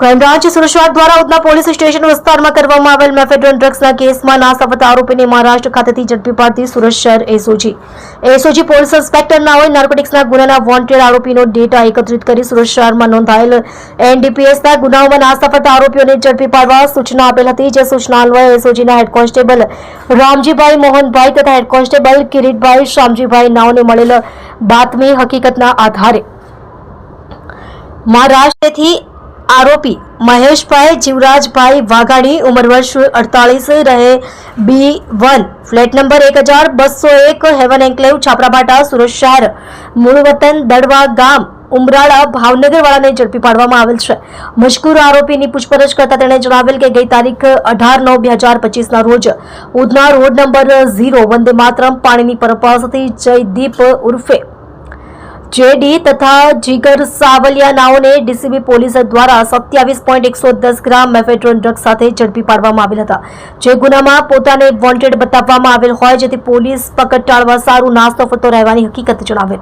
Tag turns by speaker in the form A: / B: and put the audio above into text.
A: Crime branch Surat દ્વારા Udhna police station વિસ્તારમાં કરવામાં આવેલ મેફેડ્રોન ડ્રગ્સના કેસમાં નાસવત આરોપીને મહારાષ્ટ્ર ખાતેથી ઝડપી પાડતી સુરત શહેર એસઓજી પોલીસ ઇન્સ્પેક્ટર નાઓએ નાર્કોટિક્સના ગુનાના વોન્ટેડ આરોપીનો ડેટા એકત્રિત કરી સુરત શહેરમાં નોંધાયેલ એનડીપીએસના ગુનાઓમાં નાસવત આરોપીઓને ઝડપી પાડવા સૂચના આપેલ હતી, જે સૂચના અન્વયે એસઓજીના હેડ કોન્સ્ટેબલ રામજીભાઈ મોહનભાઈ તથા હેડ કોન્સ્ટેબલ કિરીટભાઈ શામજીભાઈ નાઓને મળેલ બાતમી હકીકતના આધારે મહારાષ્ટ્રથી आरोपी महेशभाई जीवराजभाई वाघाणी उम्र वर्ष 48 रहे B1 flat number 1201 Haven Enclave Chhaprabhata Surat शहर मूળ વતન દડવા ગામ ઉમરાળા ભાવનગર વાળાને ઝડપી પાડવામાં આવેલ છે। મજકૂર આરોપીની પૂછપરછ કરતા તેણે જણાવેલ કે ગઈ તારીખ 18/9/2025 ના રોજ ઉધના રોડ નંબર 0 વંદે માતરમ પાણીની પરબ પાસેથી જયદીપ ઉર્ફે જેડી તથા જીગર સાવલિયા નાઓને ડીસીબી પોલીસ દ્વારા 27.110 ગ્રામ મેફેડ્રોન ડ્રગ્સ સાથે ઝડપી પાડવામાં આવેલ હતા, જે ગુનામાં પોતાને વોન્ટેડ બતાવવામાં આવેલ હોય, જેથી પોલીસ પકડ ટાળવા સારું નાસ્તો ફરતો રહેવાની હકીકત જણાવેલ।